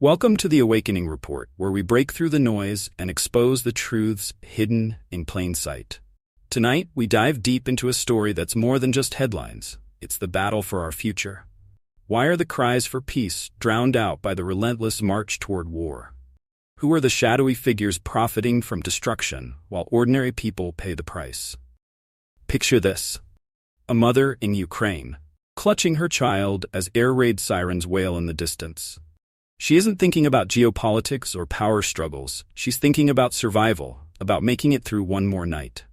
Welcome to the Awakening Report, where we break through the noise and expose the truths hidden in plain sight. Tonight, we dive deep into a story that's more than just headlines. It's the battle for our future. Why are the cries for peace drowned out by the relentless march toward war? Who are the shadowy figures profiting from destruction while ordinary people pay the price? Picture this: a mother in Ukraine, clutching her child as air raid sirens wail in the distance. She isn't thinking about geopolitics or power struggles. She's thinking about survival, about making it through one more night.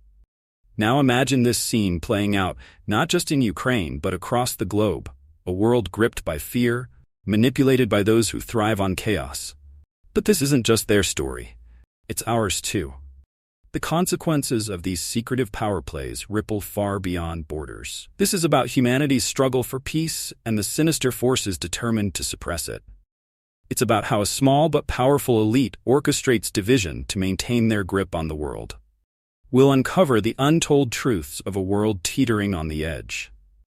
Now imagine this scene playing out not just in Ukraine but across the globe, a world gripped by fear, manipulated by those who thrive on chaos. But this isn't just their story. It's ours too. The consequences of these secretive power plays ripple far beyond borders. This is about humanity's struggle for peace and the sinister forces determined to suppress it. It's about how a small but powerful elite orchestrates division to maintain their grip on the world. We'll uncover the untold truths of a world teetering on the edge.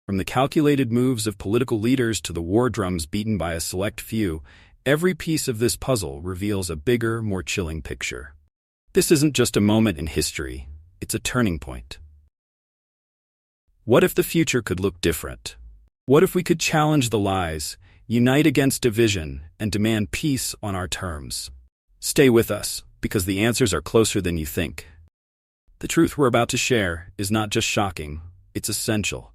From the calculated moves of political leaders to the war drums beaten by a select few, every piece of this puzzle reveals a bigger, more chilling picture. This isn't just a moment in history, it's a turning point. What if the future could look different? What if we could challenge the lies, unite against division, and demand peace on our terms? Stay with us, because the answers are closer than you think. The truth we're about to share is not just shocking, it's essential.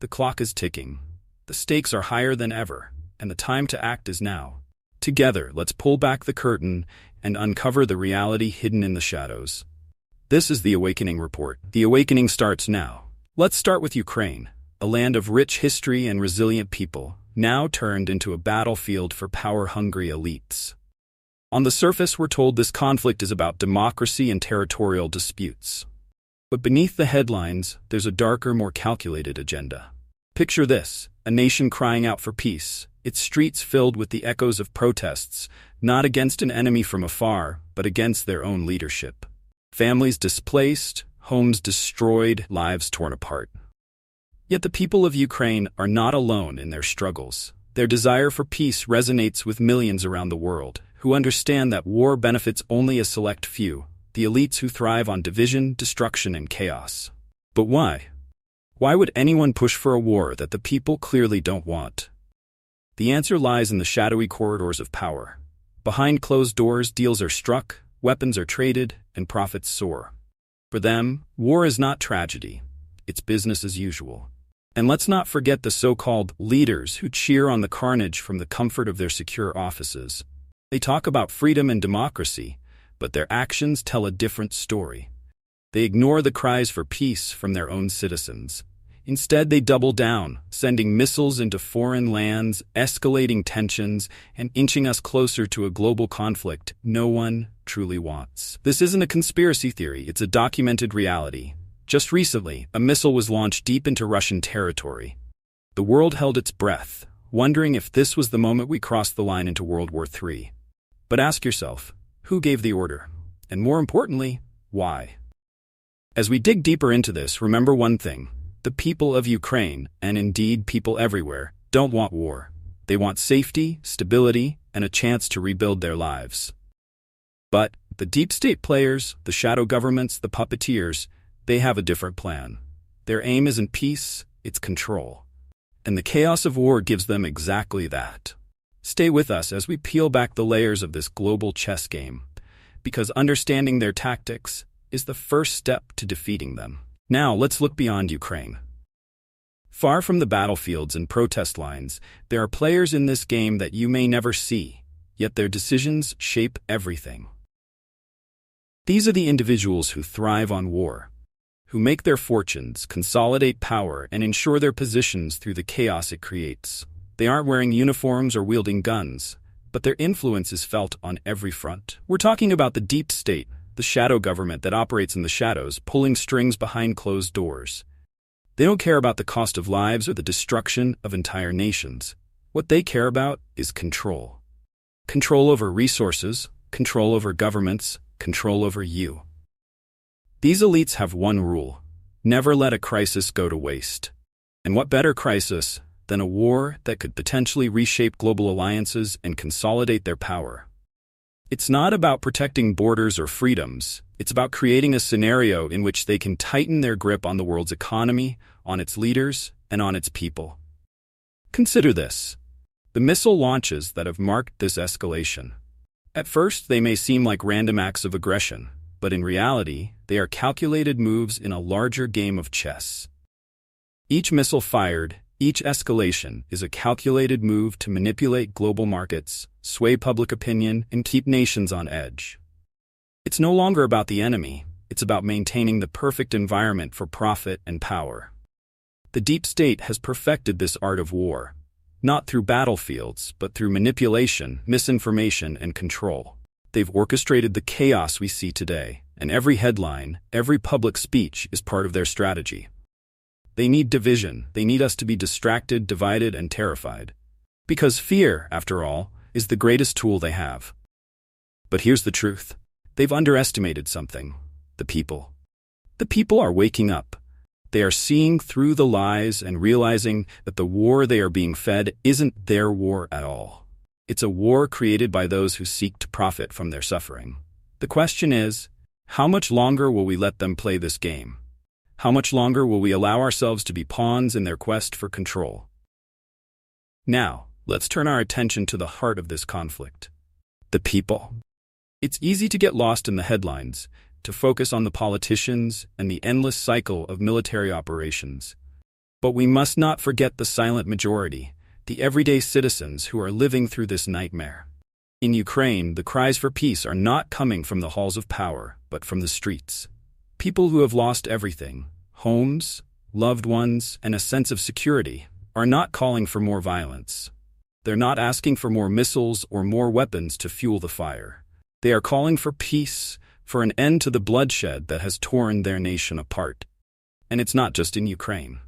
The clock is ticking. The stakes are higher than ever, and the time to act is now. Together, let's pull back the curtain and uncover the reality hidden in the shadows. This is the Awakening Report. The awakening starts now. Let's start with Ukraine, a land of rich history and resilient people, now turned into a battlefield for power-hungry elites. On the surface, we're told this conflict is about democracy and territorial disputes. But beneath the headlines, there's a darker, more calculated agenda. Picture this: a nation crying out for peace, its streets filled with the echoes of protests, not against an enemy from afar, but against their own leadership. Families displaced, homes destroyed, lives torn apart. Yet the people of Ukraine are not alone in their struggles. Their desire for peace resonates with millions around the world, who understand that war benefits only a select few, the elites who thrive on division, destruction, and chaos. But why? Why would anyone push for a war that the people clearly don't want? The answer lies in the shadowy corridors of power. Behind closed doors, deals are struck, weapons are traded, and profits soar. For them, war is not tragedy. It's business as usual. And let's not forget the so-called leaders who cheer on the carnage from the comfort of their secure offices. They talk about freedom and democracy, but their actions tell a different story. They ignore the cries for peace from their own citizens. Instead, they double down, sending missiles into foreign lands, escalating tensions, and inching us closer to a global conflict no one truly wants. This isn't a conspiracy theory, it's a documented reality. Just recently, a missile was launched deep into Russian territory. The world held its breath, wondering if this was the moment we crossed the line into World War III. But ask yourself, who gave the order? And more importantly, why? As we dig deeper into this, remember one thing: the people of Ukraine, and indeed people everywhere, don't want war. They want safety, stability, and a chance to rebuild their lives. But the deep state players, the shadow governments, the puppeteers, they have a different plan. Their aim isn't peace, it's control. And the chaos of war gives them exactly that. Stay with us as we peel back the layers of this global chess game, because understanding their tactics is the first step to defeating them. Now, let's look beyond Ukraine. Far from the battlefields and protest lines, there are players in this game that you may never see, yet their decisions shape everything. These are the individuals who thrive on war, who make their fortunes, consolidate power, and ensure their positions through the chaos it creates. They aren't wearing uniforms or wielding guns, but their influence is felt on every front. We're talking about the deep state, the shadow government that operates in the shadows, pulling strings behind closed doors. They don't care about the cost of lives or the destruction of entire nations. What they care about is control. Control over resources, control over governments, control over you. These elites have one rule: never let a crisis go to waste. And what better crisis than a war that could potentially reshape global alliances and consolidate their power. It's not about protecting borders or freedoms. It's about creating a scenario in which they can tighten their grip on the world's economy, on its leaders, and on its people. Consider this: the missile launches that have marked this escalation. At first, they may seem like random acts of aggression, but in reality, they are calculated moves in a larger game of chess. Each missile fired, each escalation, is a calculated move to manipulate global markets, sway public opinion, and keep nations on edge. It's no longer about the enemy, it's about maintaining the perfect environment for profit and power. The deep state has perfected this art of war, not through battlefields, but through manipulation, misinformation, and control. They've orchestrated the chaos we see today, and every headline, every public speech is part of their strategy. They need division. They need us to be distracted, divided, and terrified. Because fear, after all, is the greatest tool they have. But here's the truth. They've underestimated something: the people. The people are waking up. They are seeing through the lies and realizing that the war they are being fed isn't their war at all. It's a war created by those who seek to profit from their suffering. The question is, how much longer will we let them play this game? How much longer will we allow ourselves to be pawns in their quest for control? Now, let's turn our attention to the heart of this conflict: the people. It's easy to get lost in the headlines, to focus on the politicians and the endless cycle of military operations. But we must not forget the silent majority, the everyday citizens who are living through this nightmare. In Ukraine, the cries for peace are not coming from the halls of power, but from the streets. People who have lost everything, homes, loved ones, and a sense of security, are not calling for more violence. They're not asking for more missiles or more weapons to fuel the fire. They are calling for peace, for an end to the bloodshed that has torn their nation apart. And it's not just in Ukraine.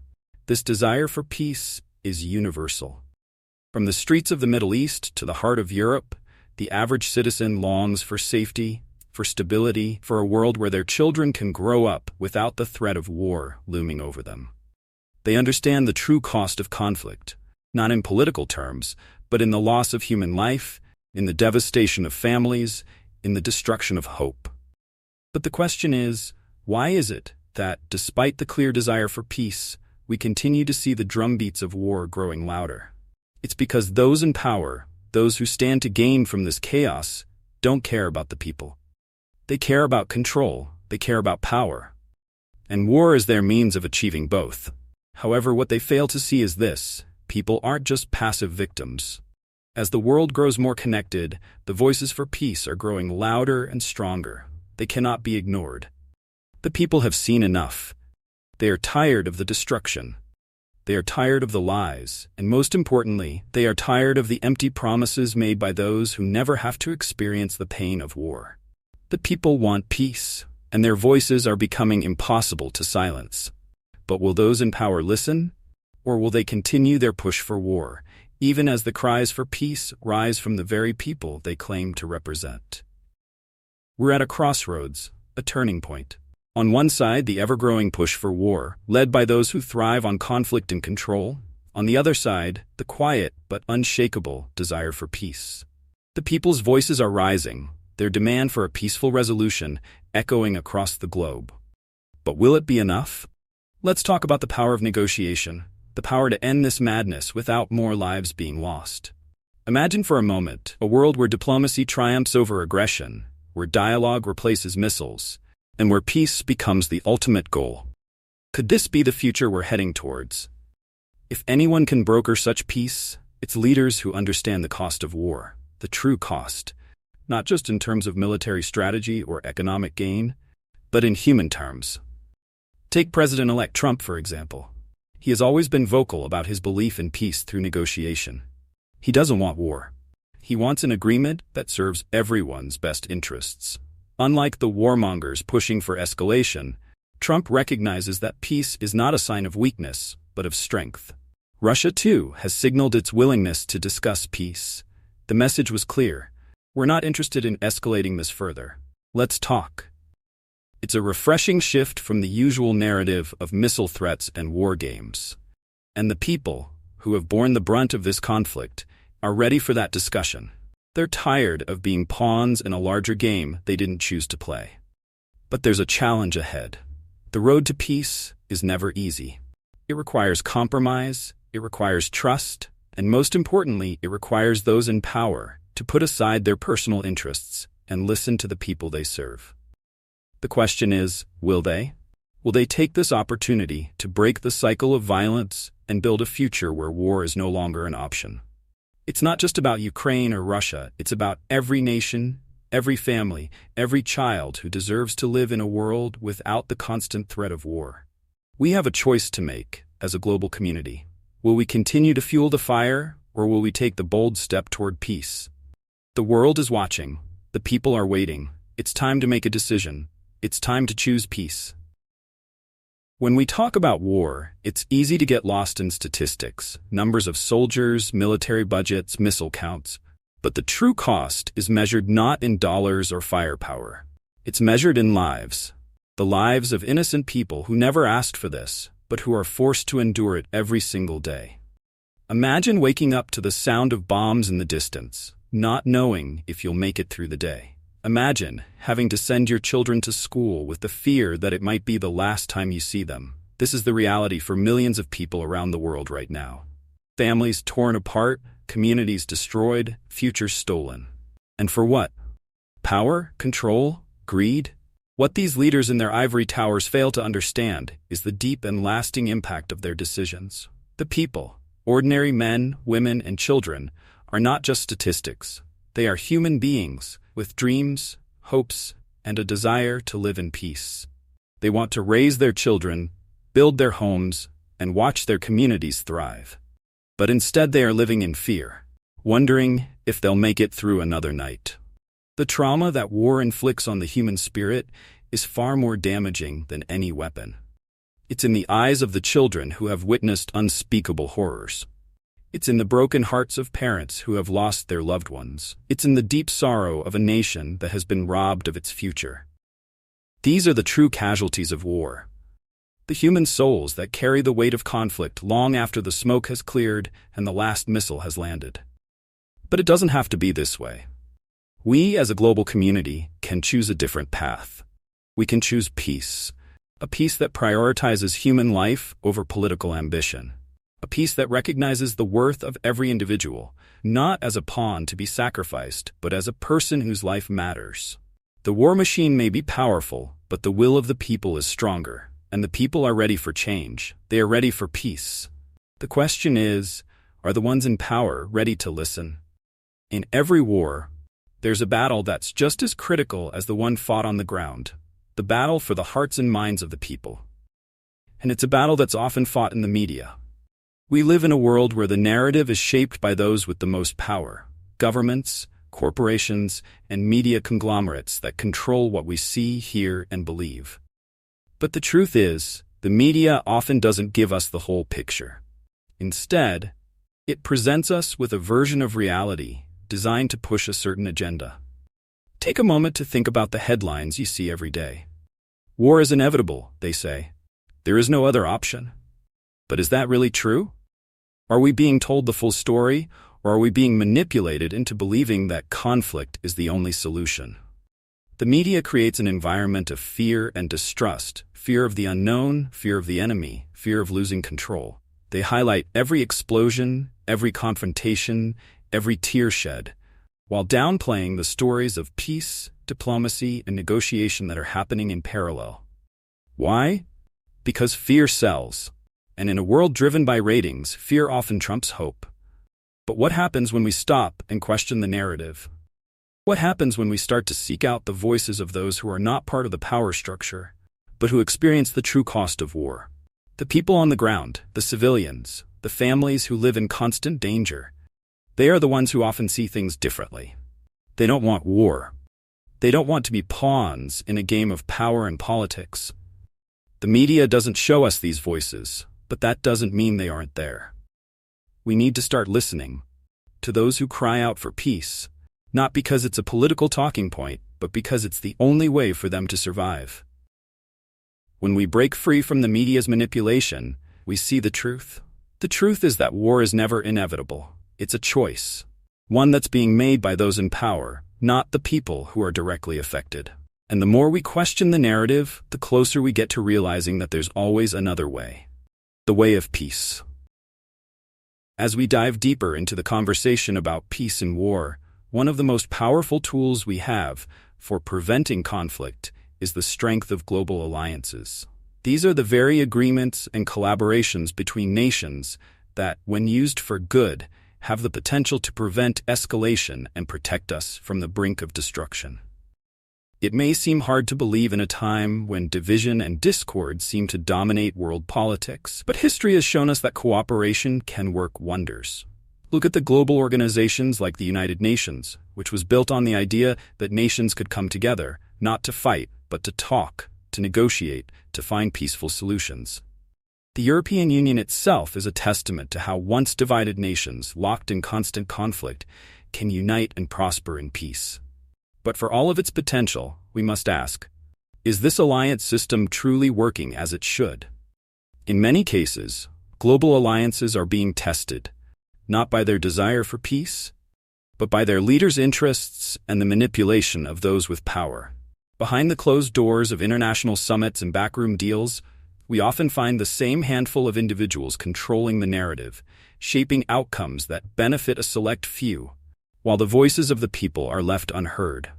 This desire for peace is universal. From the streets of the Middle East to the heart of Europe, the average citizen longs for safety, for stability, for a world where their children can grow up without the threat of war looming over them. They understand the true cost of conflict, not in political terms, but in the loss of human life, in the devastation of families, in the destruction of hope. But the question is, why is it that, despite the clear desire for peace, we continue to see the drumbeats of war growing louder? It's because those in power, those who stand to gain from this chaos, don't care about the people. They care about control, they care about power. And war is their means of achieving both. However, what they fail to see is this: people aren't just passive victims. As the world grows more connected, the voices for peace are growing louder and stronger. They cannot be ignored. The people have seen enough. They are tired of the destruction. They are tired of the lies, and most importantly, they are tired of the empty promises made by those who never have to experience the pain of war. The people want peace, and their voices are becoming impossible to silence. But will those in power listen? Or will they continue their push for war, even as the cries for peace rise from the very people they claim to represent? We're at a crossroads, a turning point. On one side, the ever-growing push for war, led by those who thrive on conflict and control. On the other side, the quiet but unshakable desire for peace. The people's voices are rising, their demand for a peaceful resolution echoing across the globe. But will it be enough? Let's talk about the power of negotiation, the power to end this madness without more lives being lost. Imagine for a moment a world where diplomacy triumphs over aggression, where dialogue replaces missiles, and where peace becomes the ultimate goal. Could this be the future we're heading towards? If anyone can broker such peace, it's leaders who understand the cost of war, the true cost, not just in terms of military strategy or economic gain, but in human terms. Take President-elect Trump, for example. He has always been vocal about his belief in peace through negotiation. He doesn't want war. He wants an agreement that serves everyone's best interests. Unlike the warmongers pushing for escalation, Trump recognizes that peace is not a sign of weakness, but of strength. Russia, too, has signaled its willingness to discuss peace. The message was clear: we're not interested in escalating this further. Let's talk. It's a refreshing shift from the usual narrative of missile threats and war games. And the people, who have borne the brunt of this conflict, are ready for that discussion. They're tired of being pawns in a larger game they didn't choose to play. But there's a challenge ahead. The road to peace is never easy. It requires compromise, it requires trust, and most importantly, it requires those in power to put aside their personal interests and listen to the people they serve. The question is, will they? Will they take this opportunity to break the cycle of violence and build a future where war is no longer an option? It's not just about Ukraine or Russia, it's about every nation, every family, every child who deserves to live in a world without the constant threat of war. We have a choice to make as a global community. Will we continue to fuel the fire, or will we take the bold step toward peace? The world is watching. The people are waiting. It's time to make a decision. It's time to choose peace. When we talk about war, it's easy to get lost in statistics, numbers of soldiers, military budgets, missile counts. But the true cost is measured not in dollars or firepower. It's measured in lives. The lives of innocent people who never asked for this, but who are forced to endure it every single day. Imagine waking up to the sound of bombs in the distance, not knowing if you'll make it through the day. Imagine having to send your children to school with the fear that it might be the last time you see them. This is the reality for millions of people around the world right now. Families torn apart, communities destroyed, futures stolen. And for what? Power? Control? Greed? What these leaders in their ivory towers fail to understand is the deep and lasting impact of their decisions. The people, ordinary men, women, and children, are not just statistics. They are human beings with dreams, hopes, and a desire to live in peace. They want to raise their children, build their homes, and watch their communities thrive. But instead they are living in fear, wondering if they'll make it through another night. The trauma that war inflicts on the human spirit is far more damaging than any weapon. It's in the eyes of the children who have witnessed unspeakable horrors. It's in the broken hearts of parents who have lost their loved ones. It's in the deep sorrow of a nation that has been robbed of its future. These are the true casualties of war. The human souls that carry the weight of conflict long after the smoke has cleared and the last missile has landed. But it doesn't have to be this way. We, as a global community, can choose a different path. We can choose peace, a peace that prioritizes human life over political ambition. A peace that recognizes the worth of every individual, not as a pawn to be sacrificed, but as a person whose life matters. The war machine may be powerful, but the will of the people is stronger, and the people are ready for change. They are ready for peace. The question is, are the ones in power ready to listen? In every war, there's a battle that's just as critical as the one fought on the ground, the battle for the hearts and minds of the people. And it's a battle that's often fought in the media. We live in a world where the narrative is shaped by those with the most power, governments, corporations, and media conglomerates that control what we see, hear, and believe. But the truth is, the media often doesn't give us the whole picture. Instead, it presents us with a version of reality designed to push a certain agenda. Take a moment to think about the headlines you see every day. War is inevitable, they say. There is no other option. But is that really true? Are we being told the full story, or are we being manipulated into believing that conflict is the only solution? The media creates an environment of fear and distrust, fear of the unknown, fear of the enemy, fear of losing control. They highlight every explosion, every confrontation, every tear shed, while downplaying the stories of peace, diplomacy, and negotiation that are happening in parallel. Why? Because fear sells. And in a world driven by ratings, fear often trumps hope. But what happens when we stop and question the narrative? What happens when we start to seek out the voices of those who are not part of the power structure, but who experience the true cost of war? The people on the ground, the civilians, the families who live in constant danger. They are the ones who often see things differently. They don't want war. They don't want to be pawns in a game of power and politics. The media doesn't show us these voices, but that doesn't mean they aren't there. We need to start listening to those who cry out for peace, not because it's a political talking point, but because it's the only way for them to survive. When we break free from the media's manipulation, we see the truth. The truth is that war is never inevitable. It's a choice. One that's being made by those in power, not the people who are directly affected. And the more we question the narrative, the closer we get to realizing that there's always another way. The way of peace. As we dive deeper into the conversation about peace and war, one of the most powerful tools we have for preventing conflict is the strength of global alliances. These are the very agreements and collaborations between nations that, when used for good, have the potential to prevent escalation and protect us from the brink of destruction. It may seem hard to believe in a time when division and discord seem to dominate world politics, but history has shown us that cooperation can work wonders. Look at the global organizations like the United Nations, which was built on the idea that nations could come together, not to fight, but to talk, to negotiate, to find peaceful solutions. The European Union itself is a testament to how once divided nations, locked in constant conflict, can unite and prosper in peace. But for all of its potential, we must ask, is this alliance system truly working as it should? In many cases, global alliances are being tested, not by their desire for peace, but by their leaders' interests and the manipulation of those with power. Behind the closed doors of international summits and backroom deals, we often find the same handful of individuals controlling the narrative, shaping outcomes that benefit a select few, while the voices of the people are left unheard.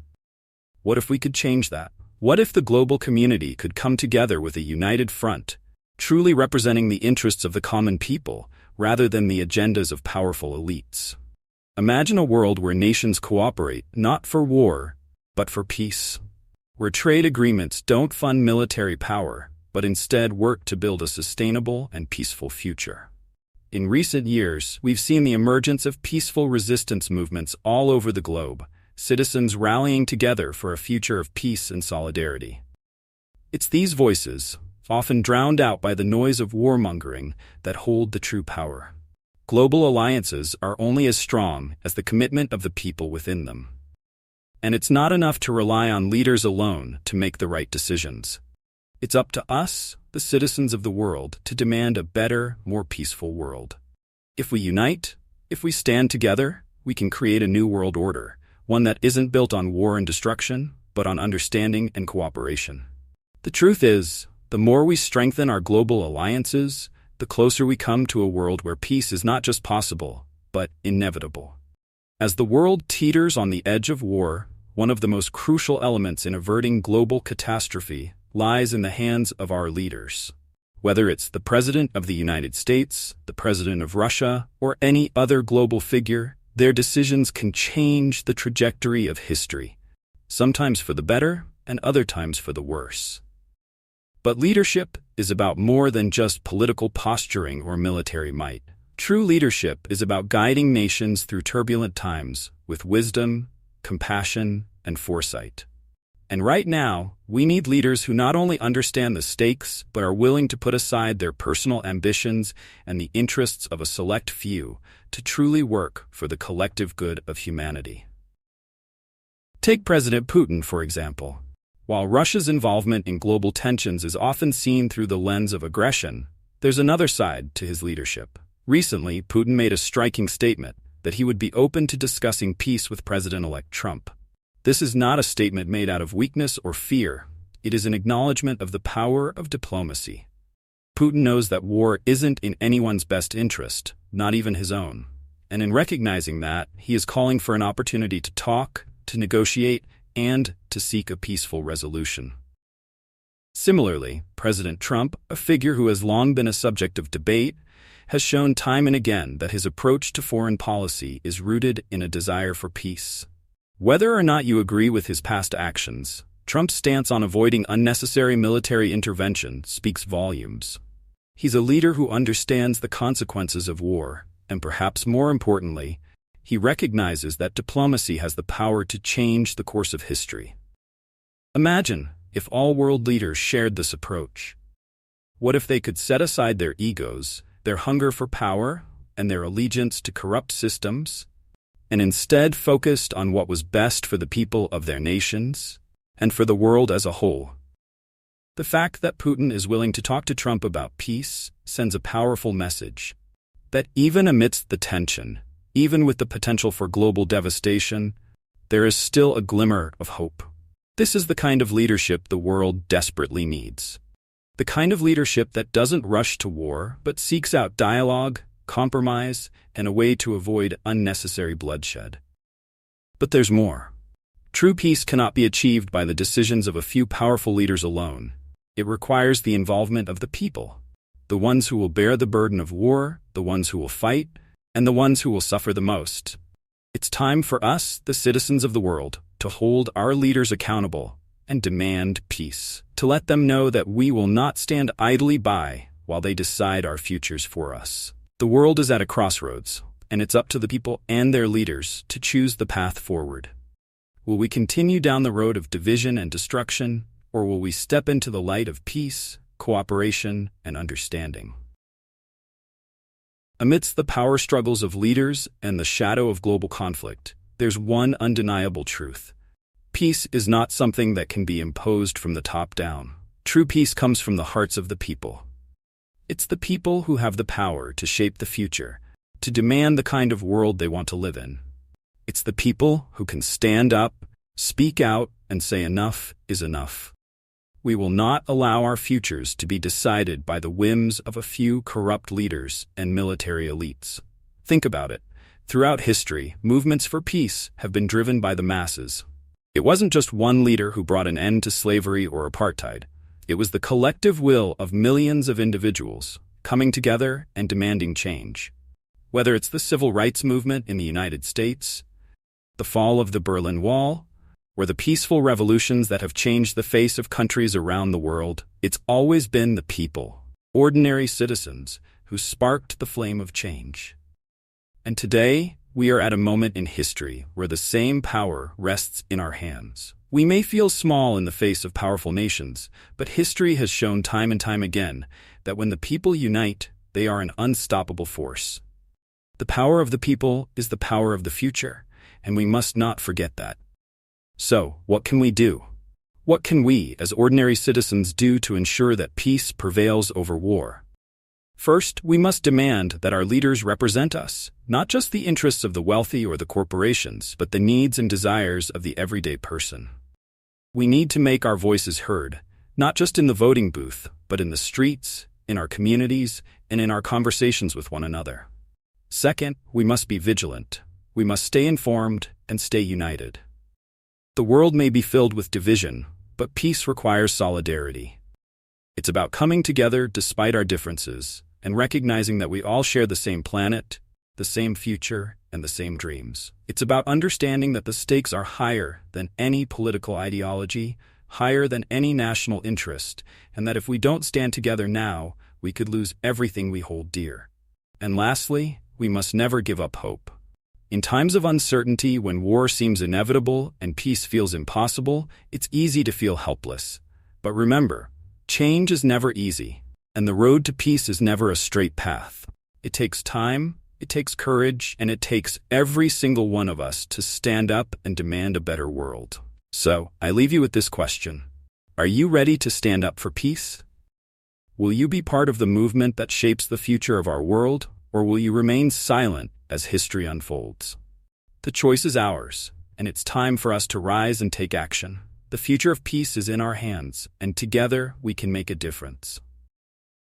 What if we could change that? What if the global community could come together with a united front, truly representing the interests of the common people, rather than the agendas of powerful elites? Imagine a world where nations cooperate not for war, but for peace. Where trade agreements don't fund military power, but instead work to build a sustainable and peaceful future. In recent years, we've seen the emergence of peaceful resistance movements all over the globe, citizens rallying together for a future of peace and solidarity. It's these voices, often drowned out by the noise of warmongering, that hold the true power. Global alliances are only as strong as the commitment of the people within them. And it's not enough to rely on leaders alone to make the right decisions. It's up to us, the citizens of the world, to demand a better, more peaceful world. If we unite, if we stand together, we can create a new world order, one that isn't built on war and destruction, but on understanding and cooperation. The truth is, the more we strengthen our global alliances, the closer we come to a world where peace is not just possible, but inevitable. As the world teeters on the edge of war, one of the most crucial elements in averting global catastrophe lies in the hands of our leaders. Whether it's the President of the United States, the President of Russia, or any other global figure, their decisions can change the trajectory of history, sometimes for the better and other times for the worse. But leadership is about more than just political posturing or military might. True leadership is about guiding nations through turbulent times with wisdom, compassion, and foresight. And right now, we need leaders who not only understand the stakes, but are willing to put aside their personal ambitions and the interests of a select few to truly work for the collective good of humanity. Take President Putin, for example. While Russia's involvement in global tensions is often seen through the lens of aggression, there's another side to his leadership. Recently, Putin made a striking statement that he would be open to discussing peace with President-elect Trump. This is not a statement made out of weakness or fear. It is an acknowledgement of the power of diplomacy. Putin knows that war isn't in anyone's best interest, not even his own. And in recognizing that, he is calling for an opportunity to talk, to negotiate, and to seek a peaceful resolution. Similarly, President Trump, a figure who has long been a subject of debate, has shown time and again that his approach to foreign policy is rooted in a desire for peace. Whether or not you agree with his past actions, Trump's stance on avoiding unnecessary military intervention speaks volumes. He's a leader who understands the consequences of war, and perhaps more importantly, he recognizes that diplomacy has the power to change the course of history. Imagine if all world leaders shared this approach. What if they could set aside their egos, their hunger for power, and their allegiance to corrupt systems, and instead focused on what was best for the people of their nations and for the world as a whole? The fact that Putin is willing to talk to Trump about peace sends a powerful message. that even amidst the tension, even with the potential for global devastation, there is still a glimmer of hope. This is the kind of leadership the world desperately needs. The kind of leadership that doesn't rush to war, but seeks out dialogue, compromise, and a way to avoid unnecessary bloodshed. But there's more. True peace cannot be achieved by the decisions of a few powerful leaders alone. It requires the involvement of the people, the ones who will bear the burden of war, the ones who will fight, and the ones who will suffer the most. It's time for us, the citizens of the world, to hold our leaders accountable and demand peace, to let them know that we will not stand idly by while they decide our futures for us. The world is at a crossroads, and it's up to the people and their leaders to choose the path forward. Will we continue down the road of division and destruction, or will we step into the light of peace, cooperation, and understanding? Amidst the power struggles of leaders and the shadow of global conflict, there's one undeniable truth. Peace is not something that can be imposed from the top down. True peace comes from the hearts of the people. It's the people who have the power to shape the future, to demand the kind of world they want to live in. It's the people who can stand up, speak out, and say enough is enough. We will not allow our futures to be decided by the whims of a few corrupt leaders and military elites. Think about it. Throughout history, movements for peace have been driven by the masses. It wasn't just one leader who brought an end to slavery or apartheid. It was the collective will of millions of individuals coming together and demanding change. Whether it's the civil rights movement in the United States, the fall of the Berlin Wall, or the peaceful revolutions that have changed the face of countries around the world, it's always been the people, ordinary citizens, who sparked the flame of change. And today, we are at a moment in history where the same power rests in our hands. We may feel small in the face of powerful nations, but history has shown time and time again that when the people unite, they are an unstoppable force. The power of the people is the power of the future, and we must not forget that. So, what can we do? What can we, as ordinary citizens, do to ensure that peace prevails over war? First, we must demand that our leaders represent us, not just the interests of the wealthy or the corporations, but the needs and desires of the everyday person. We need to make our voices heard, not just in the voting booth, but in the streets, in our communities, and in our conversations with one another. Second, we must be vigilant. We must stay informed and stay united. The world may be filled with division, but peace requires solidarity. It's about coming together despite our differences and recognizing that we all share the same planet, the same future, and the same dreams. It's about understanding that the stakes are higher than any political ideology, higher than any national interest, and that if we don't stand together now, we could lose everything we hold dear. And lastly, we must never give up hope. In times of uncertainty, when war seems inevitable and peace feels impossible, it's easy to feel helpless. But remember, change is never easy, and the road to peace is never a straight path. It takes time, it takes courage, and it takes every single one of us to stand up and demand a better world. So, I leave you with this question. Are you ready to stand up for peace? Will you be part of the movement that shapes the future of our world, or will you remain silent as history unfolds? The choice is ours, and it's time for us to rise and take action. The future of peace is in our hands, and together we can make a difference.